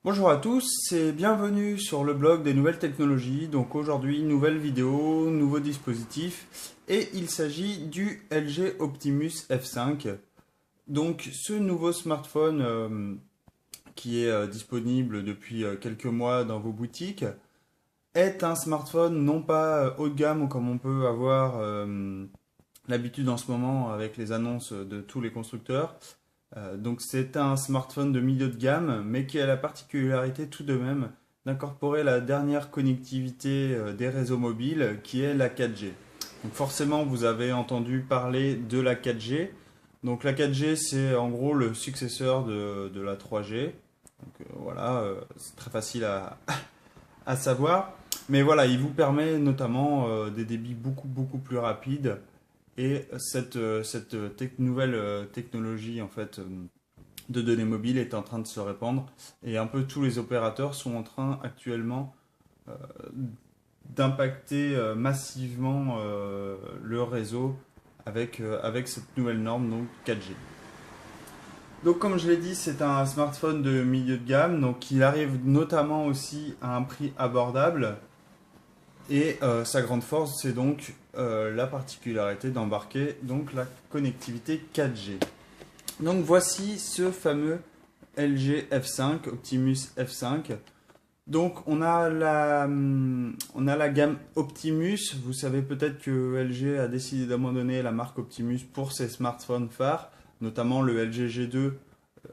Bonjour à tous et bienvenue sur le blog des nouvelles technologies. Donc aujourd'hui, nouvelle vidéo, nouveau dispositif et il s'agit du LG Optimus F5. Donc ce nouveau smartphone qui est disponible depuis quelques mois dans vos boutiques est un smartphone non pas haut de gamme comme on peut avoir l'habitude en ce moment avec les annonces de tous les constructeurs. Donc c'est un smartphone de milieu de gamme, mais qui a la particularité tout de même d'incorporer la dernière connectivité des réseaux mobiles, qui est la 4G. Donc forcément, vous avez entendu parler de la 4G. Donc la 4G, c'est en gros le successeur de la 3G. Donc voilà, c'est très facile à savoir. Mais voilà, il vous permet notamment des débits beaucoup plus rapides et cette nouvelle technologie en fait de données mobiles est en train de se répandre et un peu tous les opérateurs sont en train actuellement euh, d'impacter massivement le réseau avec cette nouvelle norme donc 4G. Donc comme je l'ai dit, c'est un smartphone de milieu de gamme, donc il arrive notamment aussi à un prix abordable et sa grande force, c'est donc la particularité d'embarquer donc la connectivité 4G. Donc voici ce fameux LG F5, Optimus F5. Donc on a la gamme Optimus. Vous savez peut-être que LG a décidé d'abandonner la marque Optimus pour ses smartphones phares, notamment le LG G2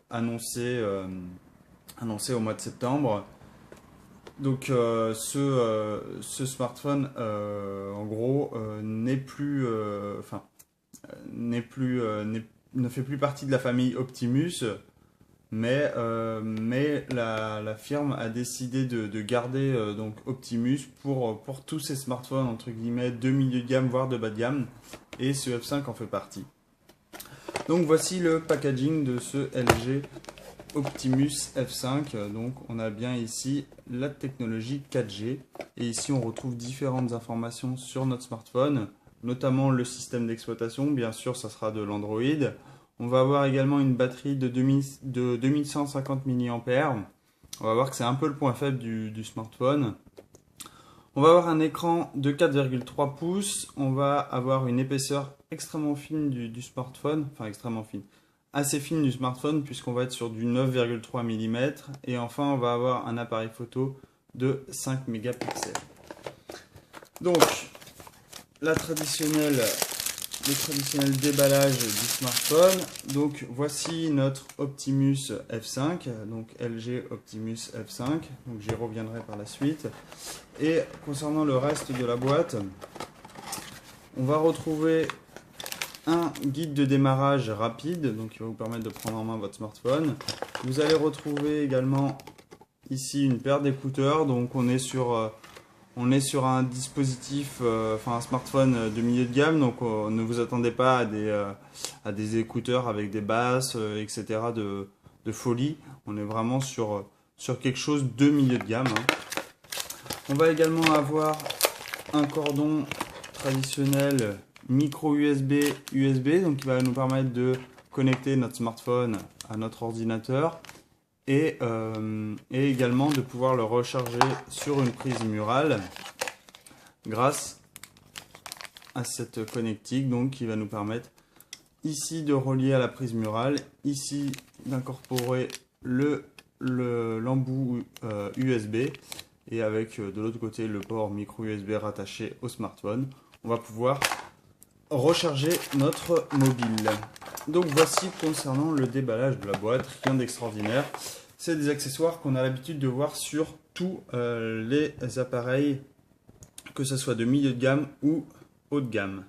annoncé, annoncé au mois de septembre. Donc ce smartphone, en gros, n'est plus, n'est plus, ne fait plus partie de la famille Optimus, mais la firme a décidé de garder donc Optimus pour tous ces smartphones entre guillemets de milieu de gamme voire de bas de gamme, et ce F5 en fait partie. Donc voici le packaging de ce LG Optimus F5. Donc on a bien ici la technologie 4G et ici on retrouve différentes informations sur notre smartphone, notamment le système d'exploitation. Bien sûr, ça sera de l'Android. On va avoir également une batterie de 2150 mAh. On va voir que c'est un peu le point faible du smartphone. On va avoir un écran de 4,3 pouces. On va avoir une épaisseur extrêmement fine du smartphone, enfin extrêmement fine, assez fine du smartphone puisqu'on va être sur du 9,3 mm. Et enfin, on va avoir un appareil photo de 5 mégapixels. Donc, le traditionnel déballage du smartphone. Donc voici notre Optimus F5, donc LG Optimus F5. Donc j'y reviendrai par la suite. Et concernant le reste de la boîte, on va retrouver un guide de démarrage rapide, donc qui va vous permettre de prendre en main votre smartphone. Vous allez retrouver également ici une paire d'écouteurs. Donc on est sur un dispositif, enfin un smartphone de milieu de gamme, donc ne vous attendez pas à des écouteurs avec des basses, etc. de folie. On est vraiment sur quelque chose de milieu de gamme, hein. On va également avoir un cordon traditionnel micro USB, donc qui va nous permettre de connecter notre smartphone à notre ordinateur. Et également de pouvoir le recharger sur une prise murale grâce à cette connectique donc, qui va nous permettre ici de relier à la prise murale, ici d'incorporer l'embout USB et avec de l'autre côté le port micro USB rattaché au smartphone. On va pouvoir recharger notre mobile. Donc voici concernant le déballage de la boîte, rien d'extraordinaire. C'est des accessoires qu'on a l'habitude de voir sur tous les appareils, que ce soit de milieu de gamme ou haut de gamme.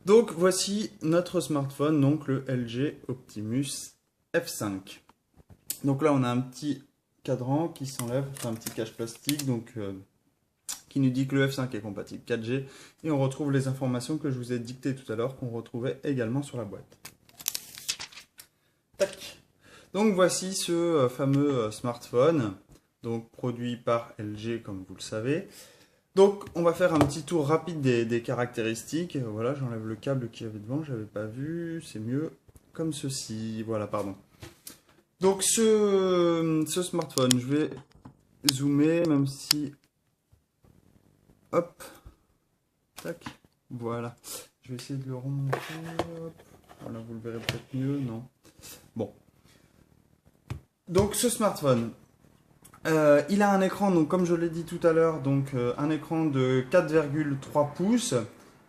Donc voici notre smartphone, donc le LG Optimus F5. Donc là on a un petit cadran qui s'enlève, enfin un petit cache plastique, donc qui nous dit que le F5 est compatible 4G, et on retrouve les informations que je vous ai dictées tout à l'heure, qu'on retrouvait également sur la boîte. Tac. Donc voici ce fameux smartphone, donc produit par LG comme vous le savez. Donc on va faire un petit tour rapide des caractéristiques. Voilà, j'enlève le câble qu'il y avait devant, j'avais pas vu, c'est mieux comme ceci. Voilà, pardon. Donc ce smartphone, je vais zoomer, même si... Hop, tac, voilà. Je vais essayer de le remonter. Hop. Voilà, vous le verrez peut-être mieux, non? Bon. Donc ce smartphone, il a un écran, donc comme je l'ai dit tout à l'heure, donc un écran de 4,3 pouces.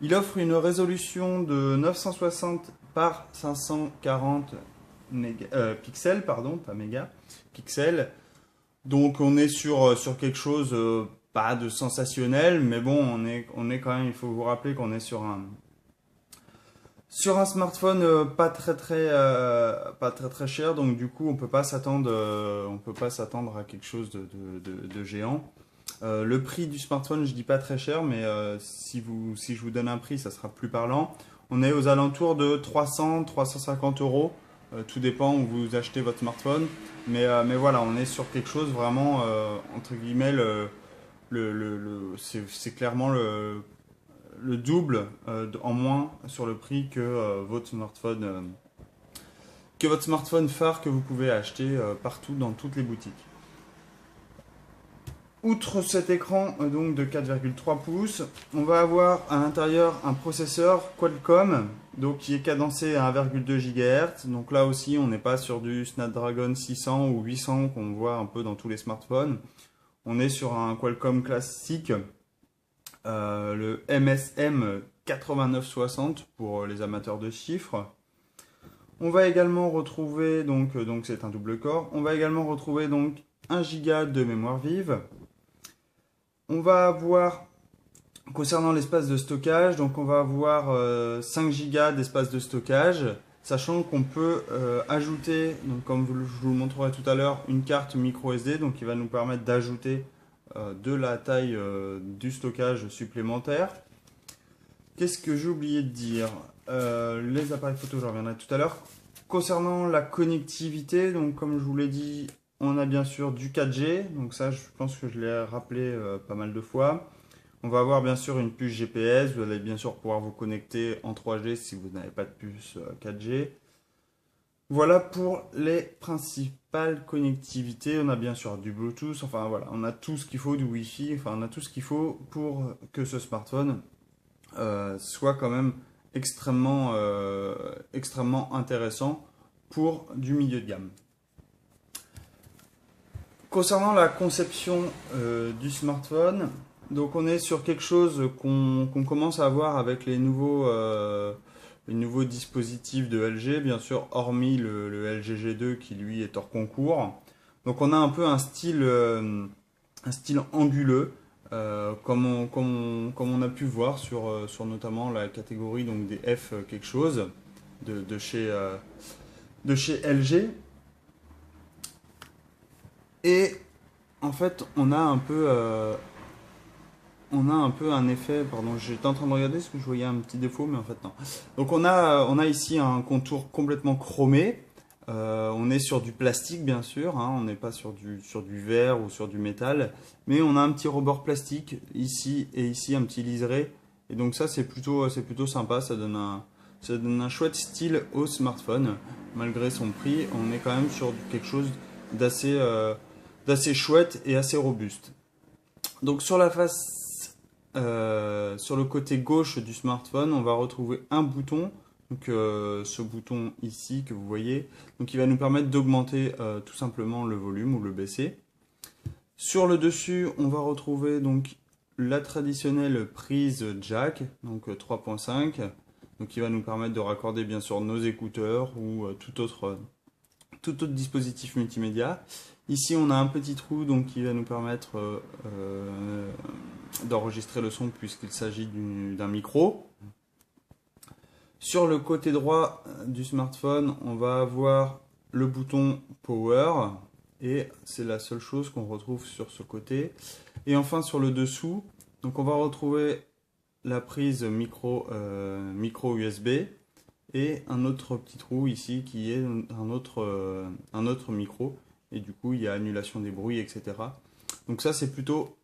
Il offre une résolution de 960 par 540 pixels, pardon, pas méga, pixels. Donc on est sur quelque chose pas de sensationnel, mais bon, on est quand même, il faut vous rappeler qu'on est sur un smartphone pas très cher, donc du coup on peut pas s'attendre à quelque chose de géant. Le prix du smartphone, je dis pas très cher, mais si je vous donne un prix, ça sera plus parlant. On est aux alentours de 300-350 euros. Tout dépend où vous achetez votre smartphone. Mais voilà, on est sur quelque chose vraiment, entre guillemets, c'est clairement le double en moins sur le prix que votre smartphone phare que vous pouvez acheter partout dans toutes les boutiques. Outre cet écran donc de 4,3 pouces, on va avoir à l'intérieur un processeur Qualcomm donc qui est cadencé à 1,2 GHz. Donc là aussi, on n'est pas sur du Snapdragon 600 ou 800 qu'on voit un peu dans tous les smartphones. On est sur un Qualcomm classique, le MSM 8960 pour les amateurs de chiffres. On va également retrouver donc c'est un double core. On va également retrouver donc 1 Go de mémoire vive. On va avoir, concernant l'espace de stockage, donc on va avoir 5 Go d'espace de stockage, sachant qu'on peut ajouter, donc comme je vous le montrerai tout à l'heure, une carte micro SD, donc qui va nous permettre d'ajouter de la taille du stockage supplémentaire. Qu'est-ce que j'ai oublié de dire? Les appareils photo, j'en reviendrai tout à l'heure. Concernant la connectivité, donc comme je vous l'ai dit, on a bien sûr du 4G, donc ça je pense que je l'ai rappelé pas mal de fois. On va avoir bien sûr une puce GPS, vous allez bien sûr pouvoir vous connecter en 3G si vous n'avez pas de puce 4G. Voilà pour les principales connectivités. On a bien sûr du Bluetooth, enfin voilà, on a tout ce qu'il faut, du Wi-Fi, enfin on a tout ce qu'il faut pour que ce smartphone soit quand même extrêmement intéressant pour du milieu de gamme. Concernant la conception du smartphone, donc on est sur quelque chose qu'on commence à voir avec les nouveaux dispositifs de LG, bien sûr, hormis le LG G2 qui lui est hors concours. Donc on a un peu un style anguleux, comme on a pu voir sur notamment la catégorie donc des F quelque chose de chez LG. Et en fait, on a un peu un effet, pardon, j'étais en train de regarder parce que je voyais un petit défaut, mais en fait non. Donc on a ici un contour complètement chromé. On est sur du plastique bien sûr, hein, on n'est pas sur du verre ou sur du métal, mais on a un petit rebord plastique ici et ici un petit liseré. Et donc ça c'est plutôt sympa, ça donne un chouette style au smartphone. Malgré son prix, on est quand même sur quelque chose d'assez chouette et assez robuste. Donc sur la face, sur le côté gauche du smartphone, on va retrouver un bouton. Donc ce bouton ici que vous voyez, donc il va nous permettre d'augmenter tout simplement le volume ou le baisser. Sur le dessus, on va retrouver donc la traditionnelle prise jack, donc 3.5, donc qui va nous permettre de raccorder bien sûr nos écouteurs ou tout autre dispositif multimédia. Ici, on a un petit trou donc, qui va nous permettre d'enregistrer le son puisqu'il s'agit d'un micro. Sur le côté droit du smartphone, on va avoir le bouton Power et c'est la seule chose qu'on retrouve sur ce côté. Et enfin sur le dessous, donc on va retrouver la prise micro USB et un autre petit trou ici qui est un autre micro. Et du coup, il y a annulation des bruits, etc. Donc ça, c'est plutôt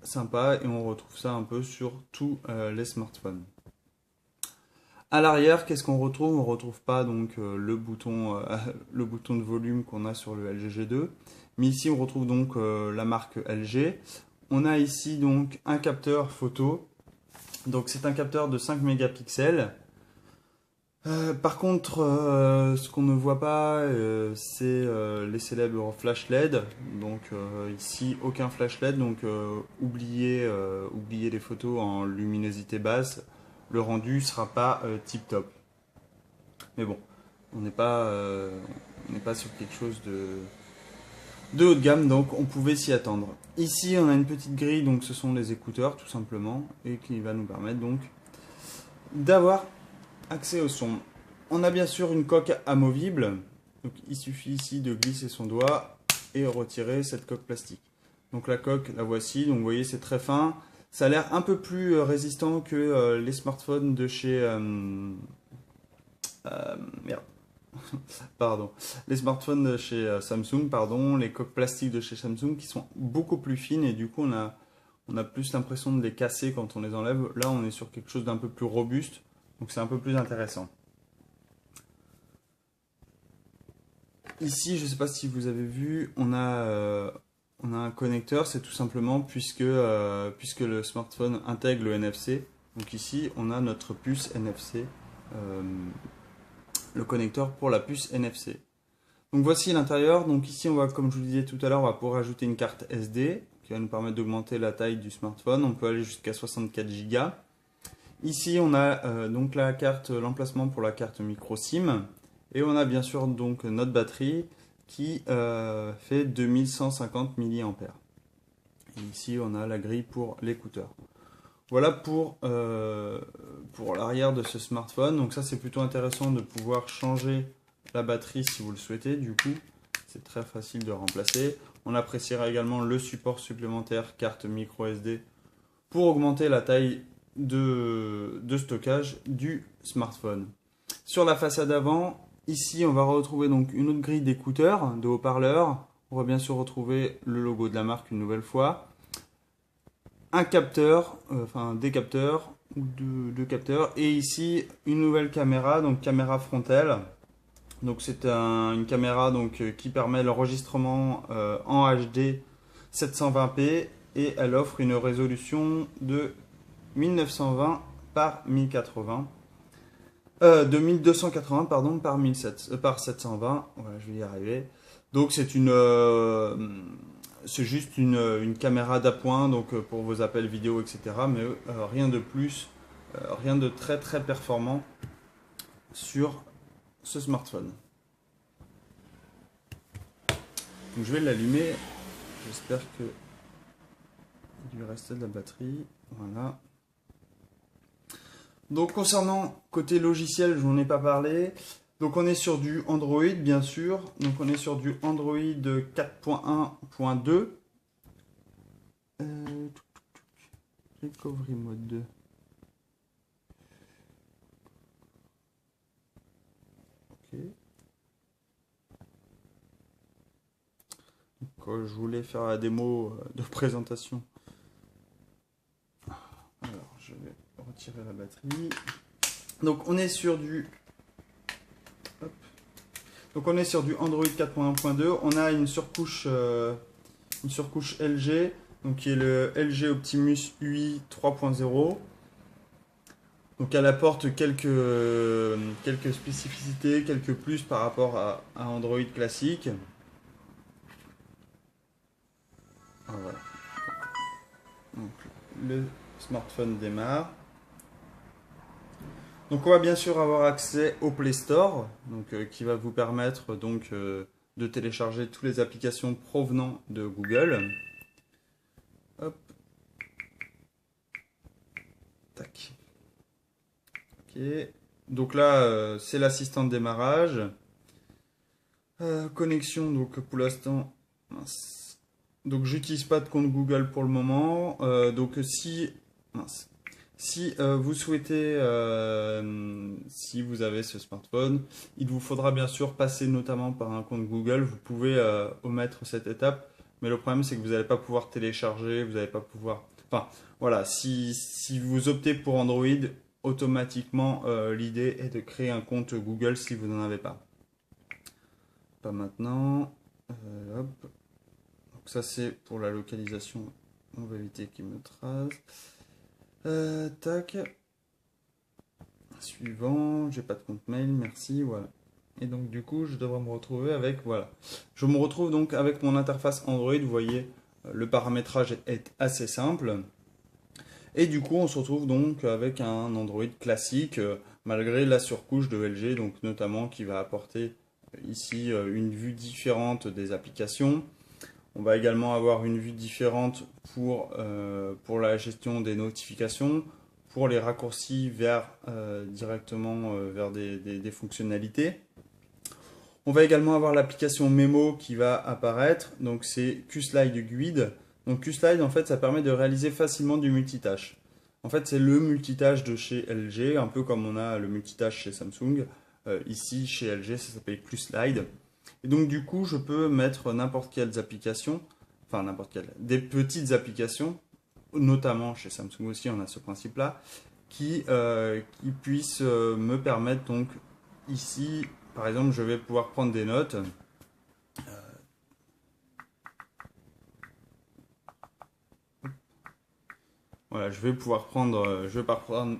sympa et on retrouve ça un peu sur tous les smartphones. À l'arrière, qu'est-ce qu'on retrouve? On retrouve pas donc le bouton de volume qu'on a sur le LG G2, mais ici on retrouve donc la marque LG. On a ici donc un capteur photo, donc c'est un capteur de 5 mégapixels. Par contre, ce qu'on ne voit pas, c'est les célèbres flash LED. Donc ici, aucun flash LED, donc oubliez les photos en luminosité basse. Le rendu sera pas tip top. Mais bon, on n'est pas sur quelque chose de haut de gamme, donc on pouvait s'y attendre. Ici, on a une petite grille, donc ce sont les écouteurs tout simplement, et qui va nous permettre donc d'avoir accès au son. On a bien sûr une coque amovible. Donc il suffit ici de glisser son doigt et retirer cette coque plastique. Donc la coque, la voici. Donc vous voyez, c'est très fin. Ça a l'air un peu plus résistant que les smartphones de chez... merde. Pardon. Les smartphones de chez Samsung, pardon. Les coques plastiques de chez Samsung qui sont beaucoup plus fines et du coup on a plus l'impression de les casser quand on les enlève. Là, on est sur quelque chose d'un peu plus robuste. Donc c'est un peu plus intéressant. Ici, je ne sais pas si vous avez vu, on a un connecteur, c'est tout simplement puisque le smartphone intègre le NFC. Donc ici, on a notre puce NFC, le connecteur pour la puce NFC. Donc voici l'intérieur. Donc ici, on va, comme je vous le disais tout à l'heure, on va pouvoir ajouter une carte SD qui va nous permettre d'augmenter la taille du smartphone. On peut aller jusqu'à 64 Go. Ici, on a donc l'emplacement pour la carte micro SIM. Et on a bien sûr donc notre batterie qui fait 2150 mAh. Et ici, on a la grille pour l'écouteur. Voilà pour l'arrière de ce smartphone. Donc ça, c'est plutôt intéressant de pouvoir changer la batterie si vous le souhaitez. Du coup, c'est très facile de remplacer. On appréciera également le support supplémentaire carte micro SD pour augmenter la taille de stockage du smartphone. Sur la façade avant, ici on va retrouver donc une autre grille d'écouteurs, de haut-parleurs. On va bien sûr retrouver le logo de la marque une nouvelle fois. Un capteur, des capteurs, ou deux capteurs. Et ici une nouvelle caméra, donc caméra frontale. Donc c'est une caméra qui permet l'enregistrement en HD 720p et elle offre une résolution de 1920 par 1080. De 1280 pardon par 720. Voilà, je vais y arriver. Donc c'est juste une caméra d'appoint donc pour vos appels vidéo, etc. Mais rien de plus, rien de très très performant sur ce smartphone. Donc je vais l'allumer. J'espère que il lui restait de la batterie. Voilà. Donc concernant côté logiciel, je n'en ai pas parlé. Donc on est sur du Android bien sûr. Donc on est sur du Android 4.1.2. Recovery mode 2. Ok. Donc, je voulais faire la démo de présentation. Alors je vais retirer la batterie. Donc on est sur du Android 4.1.2. On a une surcouche LG, donc qui est le LG Optimus UI 3.0. Donc elle apporte quelques spécificités, quelques plus par rapport à Android classique. Ah, voilà. Donc le smartphone démarre. Donc on va bien sûr avoir accès au Play Store, donc, qui va vous permettre de télécharger toutes les applications provenant de Google. Hop. Tac. Ok. Donc là, c'est l'assistant de démarrage. Connexion, donc pour l'instant, mince. Donc j'utilise pas de compte Google pour le moment. Donc si vous souhaitez, si vous avez ce smartphone, il vous faudra bien sûr passer notamment par un compte Google. Vous pouvez omettre cette étape, mais le problème c'est que vous n'allez pas pouvoir télécharger, vous n'allez pas pouvoir... Enfin, voilà, si vous optez pour Android, automatiquement, l'idée est de créer un compte Google si vous n'en avez pas. Pas maintenant. Hop. Donc ça c'est pour la localisation. On va éviter qu'il me trace. Tac. Suivant. J'ai pas de compte mail. Merci. Voilà. Et donc du coup je devrais me retrouver avec. Voilà. Je me retrouve donc avec mon interface Android. Vous voyez, le paramétrage est assez simple. Et du coup, on se retrouve donc avec un Android classique, malgré la surcouche de LG, donc notamment qui va apporter ici une vue différente des applications. On va également avoir une vue différente pour la gestion des notifications, pour les raccourcis directement vers des fonctionnalités. On va également avoir l'application Memo qui va apparaître, donc c'est QSlide Guide. Donc QSlide, en fait, ça permet de réaliser facilement du multitâche. En fait, c'est le multitâche de chez LG, un peu comme on a le multitâche chez Samsung. Ici, chez LG, ça s'appelle QSlide. Et donc, du coup, je peux mettre n'importe quelles applications, enfin n'importe quelles, des petites applications, notamment chez Samsung aussi, on a ce principe-là, qui puissent me permettre, donc, ici, par exemple, je vais pouvoir prendre des notes. Voilà, je vais pouvoir prendre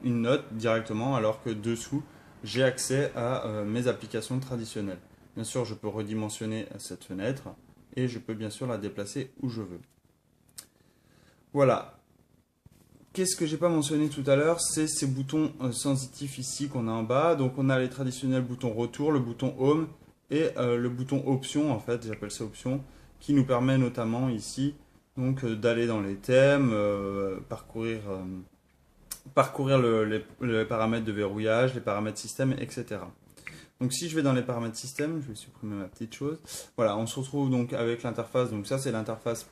une note directement alors que dessous, j'ai accès à mes applications traditionnelles. Bien sûr, je peux redimensionner cette fenêtre et je peux bien sûr la déplacer où je veux. Voilà. Qu'est-ce que j'ai pas mentionné tout à l'heure? C'est ces boutons sensitifs ici qu'on a en bas. Donc on a les traditionnels boutons retour, le bouton home et le bouton option, en fait, j'appelle ça option, qui nous permet notamment ici donc d'aller dans les thèmes, parcourir les paramètres de verrouillage, les paramètres système, etc. Donc si je vais dans les paramètres système, je vais supprimer ma petite chose. Voilà, on se retrouve donc avec l'interface. Donc ça c'est l'interface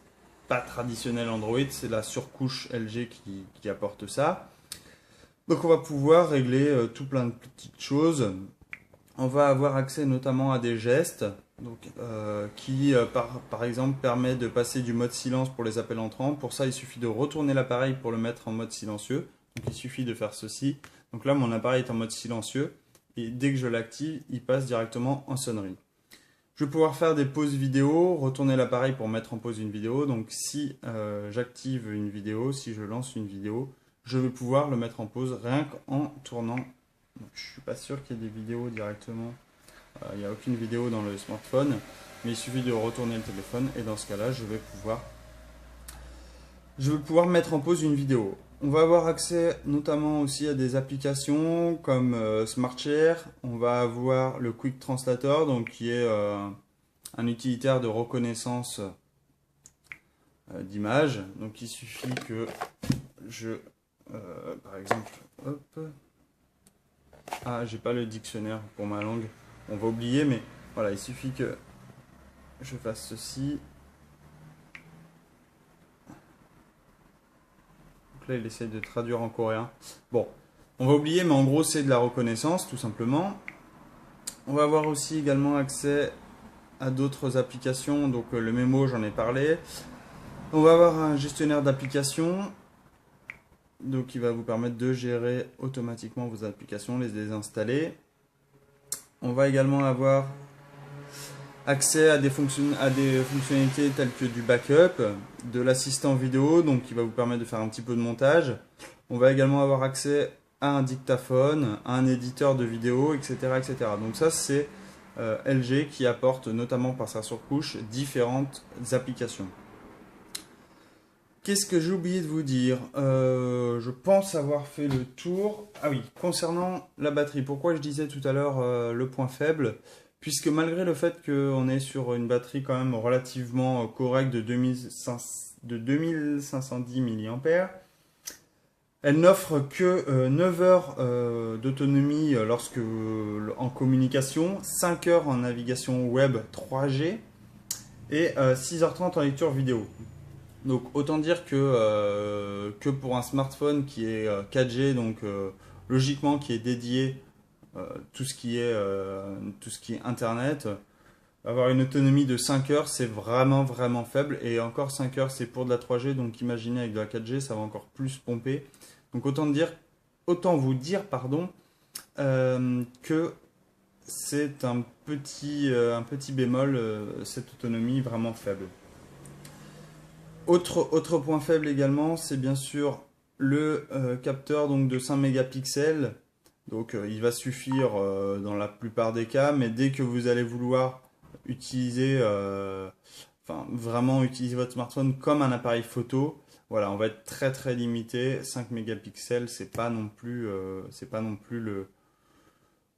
pas traditionnelle Android, c'est la surcouche LG qui apporte ça. Donc on va pouvoir régler tout plein de petites choses. On va avoir accès notamment à des gestes, donc, qui par exemple permet de passer du mode silence pour les appels entrants. Pour ça il suffit de retourner l'appareil pour le mettre en mode silencieux. Donc il suffit de faire ceci. Donc là mon appareil est en mode silencieux et dès que je l'active il passe directement en sonnerie. Je vais pouvoir faire des pauses vidéo, retourner l'appareil pour mettre en pause une vidéo. Donc si j'active une vidéo, si je lance une vidéo, je vais pouvoir le mettre en pause rien qu'en tournant. Donc, je ne suis pas sûr qu'il y ait des vidéos directement. Il n'y a aucune vidéo dans le smartphone, mais il suffit de retourner le téléphone et dans ce cas-là, je vais pouvoir mettre en pause une vidéo. On va avoir accès notamment aussi à des applications comme SmartShare. On va avoir le Quick Translator, donc qui est un utilitaire de reconnaissance d'images. Donc il suffit que par exemple, hop. Ah, j'ai pas le dictionnaire pour ma langue. On va oublier, mais voilà, il suffit que je fasse ceci. Donc là, il essaie de traduire en coréen. Bon, on va oublier, mais en gros, c'est de la reconnaissance, tout simplement. On va avoir aussi également accès à d'autres applications. Donc le mémo, j'en ai parlé. On va avoir un gestionnaire d'applications. Donc qui va vous permettre de gérer automatiquement vos applications, les désinstaller. On va également avoir accès à des fonctionnalités telles que du backup, de l'assistant vidéo, donc qui va vous permettre de faire un petit peu de montage. On va également avoir accès à un dictaphone, à un éditeur de vidéo, etc. etc. Donc ça c'est LG qui apporte notamment par sa surcouche différentes applications. Qu'est-ce que j'ai oublié de vous dire? Je pense avoir fait le tour. Ah oui, concernant la batterie, pourquoi je disais tout à l'heure le point faible? Puisque malgré le fait qu'on est sur une batterie quand même relativement correcte de 2510 mAh, elle n'offre que 9 heures d'autonomie en communication, 5 heures en navigation web 3G et 6h30 en lecture vidéo. Donc autant dire que pour un smartphone qui est 4G, donc logiquement qui est dédié tout ce qui est internet, avoir une autonomie de 5 heures c'est vraiment faible, et encore 5 heures c'est pour de la 3G, donc imaginez avec de la 4G ça va encore plus pomper. Donc autant dire autant vous dire, pardon, que c'est un petit bémol, cette autonomie vraiment faible. Autre point faible également, c'est bien sûr le capteur donc, de 5 mégapixels. Donc il va suffire dans la plupart des cas, mais dès que vous allez vouloir utiliser, vraiment utiliser votre smartphone comme un appareil photo, voilà, on va être très très limité. 5 mégapixels, c'est pas non plus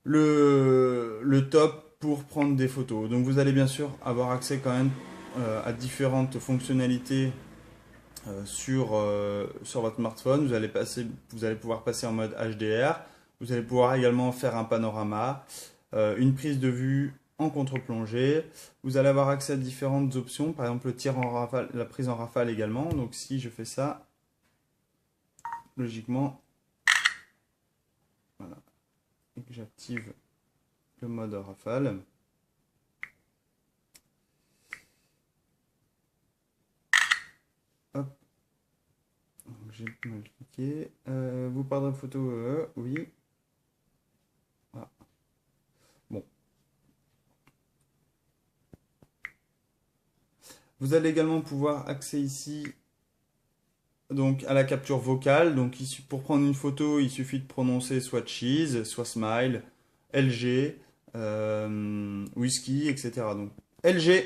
le top pour prendre des photos. Donc vous allez bien sûr avoir accès quand même à différentes fonctionnalités sur votre smartphone. Vous allez pouvoir passer en mode HDR. Vous allez pouvoir également faire un panorama, une prise de vue en contre-plongée. Vous allez avoir accès à différentes options, par exemple le tir en rafale, la prise en rafale également. Donc si je fais ça, logiquement, voilà, et que j'active le mode rafale. Hop. J'ai mal cliqué. Vous perdrez photo, oui. Voilà. Bon. Vous allez également pouvoir accéder ici donc, à la capture vocale. Donc pour prendre une photo, il suffit de prononcer soit cheese, soit smile, LG, whisky, etc. Donc LG,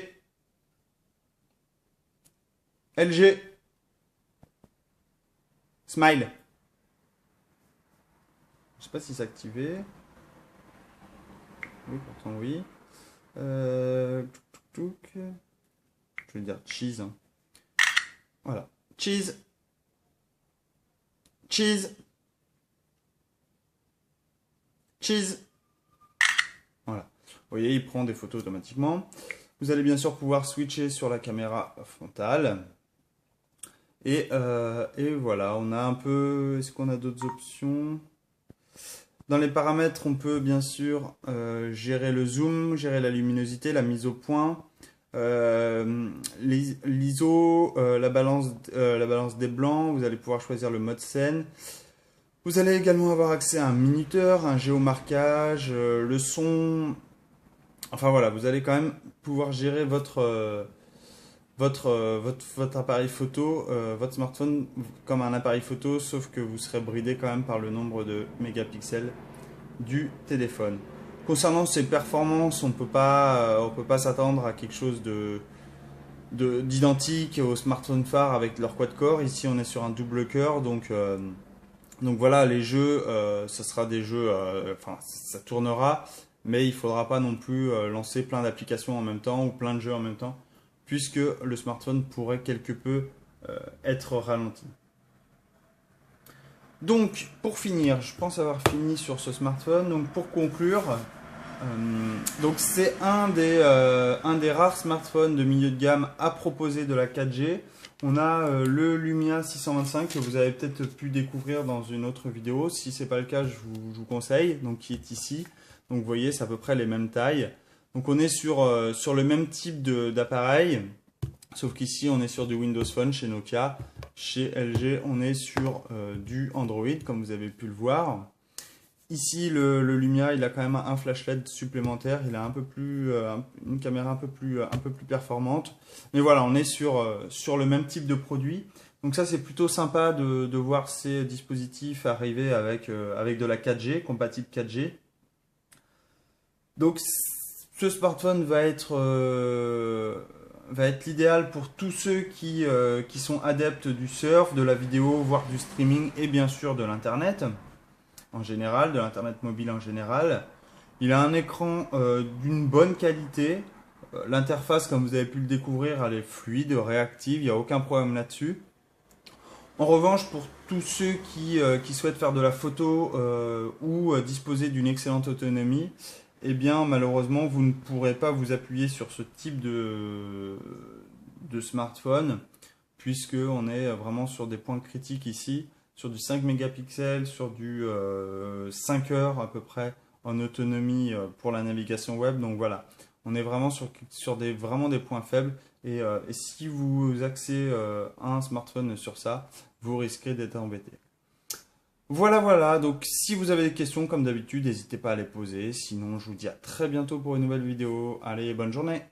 LG, smile. Je sais pas si c'est activé. Oui, pourtant oui. Je vais dire cheese. Hein. Voilà. Cheese. Cheese. Cheese. Voilà. Vous voyez, il prend des photos automatiquement. Vous allez bien sûr pouvoir switcher sur la caméra frontale. Et voilà, on a un peu... Est-ce qu'on a d'autres options? Dans les paramètres, on peut bien sûr gérer le zoom, gérer la luminosité, la mise au point, l'ISO, la balance des blancs. Vous allez pouvoir choisir le mode scène. Vous allez également avoir accès à un minuteur, un géomarquage, le son. Enfin voilà, vous allez quand même pouvoir gérer votre appareil photo, votre smartphone comme un appareil photo, sauf que vous serez bridé quand même par le nombre de mégapixels du téléphone. Concernant ses performances, on peut pas s'attendre à quelque chose d'identique au smartphone phare avec leur quad-core. Ici, on est sur un double cœur, donc voilà, les jeux, ce sera des jeux, ça tournera, mais il faudra pas non plus lancer plein d'applications en même temps ou plein de jeux en même temps, puisque le smartphone pourrait quelque peu être ralenti. Donc, pour finir, je pense avoir fini sur ce smartphone. Donc, pour conclure, donc c'est un des rares smartphones de milieu de gamme à proposer de la 4G. On a le Lumia 625 que vous avez peut-être pu découvrir dans une autre vidéo. Si ce n'est pas le cas, je vous conseille, donc qui est ici. Donc, vous voyez, c'est à peu près les mêmes tailles. Donc, on est sur le même type d'appareil. Sauf qu'ici, on est sur du Windows Phone chez Nokia. Chez LG, on est sur du Android, comme vous avez pu le voir. Ici, le Lumia, il a quand même un flash LED supplémentaire. Il a une caméra un peu plus performante. Mais voilà, on est sur le même type de produit. Donc ça, c'est plutôt sympa de voir ces dispositifs arriver avec de la 4G, compatible 4G. Donc, ce smartphone va être l'idéal pour tous ceux qui sont adeptes du surf, de la vidéo, voire du streaming et bien sûr de l'internet en général, de l'internet mobile en général. Il a un écran d'une bonne qualité. L'interface, comme vous avez pu le découvrir, elle est fluide, réactive, il n'y a aucun problème là-dessus. En revanche, pour tous ceux qui souhaitent faire de la photo ou disposer d'une excellente autonomie, eh bien malheureusement vous ne pourrez pas vous appuyer sur ce type de smartphone, puisque on est vraiment sur des points critiques ici, sur du 5 mégapixels, sur du 5 heures à peu près en autonomie pour la navigation web. Donc voilà, on est vraiment sur vraiment des points faibles, et si vous axez un smartphone sur ça, vous risquez d'être embêté. Voilà, donc si vous avez des questions comme d'habitude, n'hésitez pas à les poser. Sinon, je vous dis à très bientôt pour une nouvelle vidéo. Allez, bonne journée!